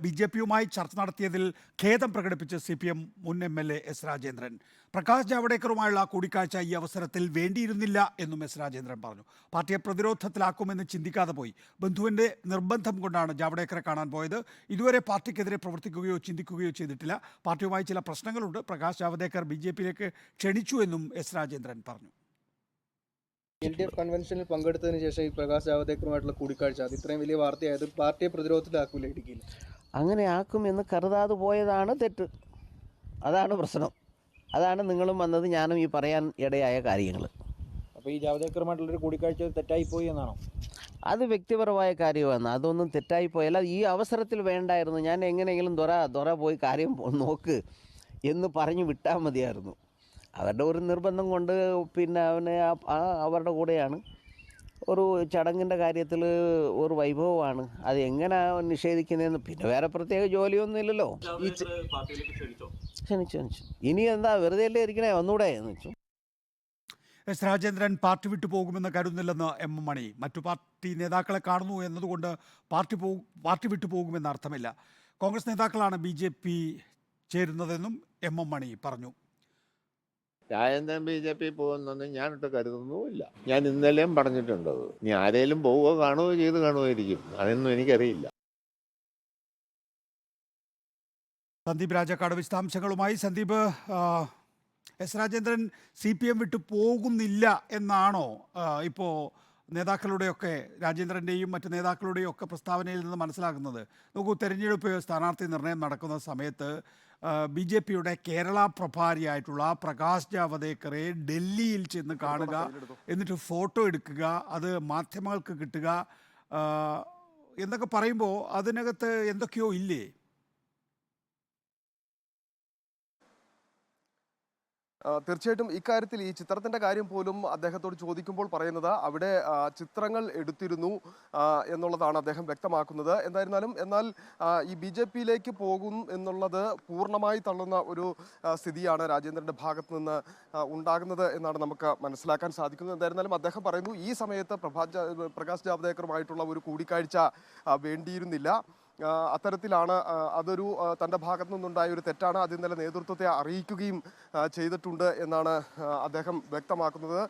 ബി.ജെ.പിയുമായി ചർച്ച നടത്തിയതിൽ ഖേദം പ്രകടിപ്പിച്ച് CPM മുൻ MLA എസ് രാജേന്ദ്രൻ. പ്രകാശ് ജാവ്ദേക്കറുമായുള്ള കൂടിക്കാഴ്ച ഈ അവസരത്തിൽ വേണ്ടിയിരുന്നില്ല എന്നും എസ് രാജേന്ദ്രൻ പറഞ്ഞു. പാർട്ടിയെ പ്രതിരോധത്തിലാക്കുമെന്ന് ചിന്തിക്കാതെ പോയി. ബന്ധുവിൻ്റെ നിർബന്ധം കൊണ്ടാണ് ജാവ്ദേക്കറെ കാണാൻ പോയത്. ഇതുവരെ പാർട്ടിക്കെതിരെ പ്രവർത്തിക്കുകയോ ചിന്തിക്കുകയോ ചെയ്തിട്ടില്ല. പാർട്ടിയുമായി ചില പ്രശ്നങ്ങളുണ്ട്. പ്രകാശ് ജാവ്ദേക്കർ BJP-യിലേക്ക് ക്ഷണിച്ചു എന്നും എസ് രാജേന്ദ്രൻ പറഞ്ഞു. LDF കൺവെൻഷനിൽ പങ്കെടുത്തതിന് ശേഷം ഈ പ്രകാശ് ജാവ്ദേക്കറുമായിട്ടുള്ള കൂടിക്കാഴ്ച അത് ഇത്രയും വലിയ വാർത്തയായത് പാർട്ടിയെ പ്രതിരോധത്തിലാക്കൂല ഇടുക്കിയിൽ. അങ്ങനെ ആക്കുമെന്ന് കരുതാതെ പോയതാണ് തെറ്റ്. അതാണ് പ്രശ്നം. അതാണ് നിങ്ങളും വന്നത് ഞാനും ഈ പറയാൻ ഇടയായ കാര്യങ്ങൾ. അപ്പോൾ ഈ ജാവ്ദേക്കറുമായിട്ടുള്ളൊരു കൂടിക്കാഴ്ച തെറ്റായിപ്പോയി എന്നാണോ? അത് വ്യക്തിപരമായ കാര്യമാണ്. അതൊന്നും തെറ്റായിപ്പോയല്ല. ഈ അവസരത്തിൽ വേണ്ടായിരുന്നു. ഞാൻ എങ്ങനെയെങ്കിലും ദൊറ പോയി കാര്യം നോക്ക് എന്ന് പറഞ്ഞു വിട്ടാൽ മതിയായിരുന്നു. അവരുടെ ഒരു നിർബന്ധം കൊണ്ട് പിന്നെ അവനെ അവരുടെ കൂടെയാണ്. ഒരു ചടങ്ങിൻ്റെ കാര്യത്തിൽ ഒരു വൈഭവമാണ്. അത് എങ്ങനെ നിഷേധിക്കുന്നതെന്ന് പിന്നെ വേറെ പ്രത്യേക ജോലിയൊന്നും ഇല്ലല്ലോ. ക്ഷണിച്ചു. ഇനി എന്താ വെറുതെ അല്ലേ ഇരിക്കണേ, ഒന്നുകൂടെ എന്ന് വെച്ചു. എസ് രാജേന്ദ്രൻ പാർട്ടി വിട്ടു പോകുമെന്ന് കരുതുന്നില്ലെന്ന് M. മണി. മറ്റു പാർട്ടി നേതാക്കളെ കാണുന്നു എന്നതുകൊണ്ട് പാർട്ടി വിട്ടു പോകുമെന്ന് അർത്ഥമില്ല. കോൺഗ്രസ് നേതാക്കളാണ് BJP ചേരുന്നതെന്നും M. മണി പറഞ്ഞു. രാജേന്ദ്രൻ BJP പോകുന്നൊന്നും ഞാനിട്ട് കരുതുന്നുമില്ല. ഞാൻ ഇന്നലെയും പറഞ്ഞിട്ടുണ്ട്. ഇനി ആരെങ്കിലും പോവുകയോ കാണുകയോ ചെയ്ത് കാണുമായിരിക്കും. അതൊന്നും എനിക്കറിയില്ല. സന്ദീപ് രാജാക്കാട് വിശദാംശങ്ങളുമായി. സന്ദീപ്, എസ് രാജേന്ദ്രൻ CPM വിട്ടു പോകുന്നില്ല എന്നാണോ ഇപ്പോൾ നേതാക്കളുടെയൊക്കെ, രാജേന്ദ്രൻ്റെയും മറ്റ് നേതാക്കളുടെയും ഒക്കെ പ്രസ്താവനയിൽ നിന്ന് മനസ്സിലാക്കുന്നത്? നോക്കൂ, തെരഞ്ഞെടുപ്പ് സ്ഥാനാർത്ഥി നിർണയം നടക്കുന്ന സമയത്ത് BJP-യുടെ കേരള പ്രഭാരിയായിട്ടുള്ള പ്രകാശ് ജാവ്ദേക്കറെ ഡൽഹിയിൽ ചെന്ന് കാണുക, എന്നിട്ട് ഫോട്ടോ എടുക്കുക, അത് മാധ്യമങ്ങൾക്ക് കിട്ടുക എന്നൊക്കെ പറയുമ്പോൾ അതിനകത്ത് എന്തൊക്കെയോ ഇല്ലേ? തീർച്ചയായിട്ടും ഇക്കാര്യത്തിൽ ഈ ചിത്രത്തിൻ്റെ കാര്യം പോലും അദ്ദേഹത്തോട് ചോദിക്കുമ്പോൾ പറയുന്നത് അവിടെ ചിത്രങ്ങൾ എടുത്തിരുന്നു എന്നുള്ളതാണ് അദ്ദേഹം വ്യക്തമാക്കുന്നത്. എന്നാൽ ഈ BJP-യിലേക്ക് പോകും എന്നുള്ളത് പൂർണ്ണമായി തള്ളുന്ന ഒരു സ്ഥിതിയാണ് രാജേന്ദ്രൻ്റെ ഭാഗത്ത് നിന്ന് ഉണ്ടാകുന്നത് എന്നാണ് നമുക്ക് മനസ്സിലാക്കാൻ സാധിക്കുന്നത്. എന്തായിരുന്നാലും അദ്ദേഹം പറയുന്നു ഈ സമയത്ത് പ്രകാശ് ജാവ്ദേക്കറുമായിട്ടുള്ള ഒരു കൂടിക്കാഴ്ച വേണ്ടിയിരുന്നില്ല. അത്തരത്തിലാണ് അതൊരു തൻ്റെ ഭാഗത്തു നിന്നുണ്ടായ ഒരു തെറ്റാണ്. അത് ഇന്നലെ നേതൃത്വത്തെ അറിയിക്കുകയും ചെയ്തിട്ടുണ്ട് എന്നാണ് അദ്ദേഹം വ്യക്തമാക്കുന്നത്.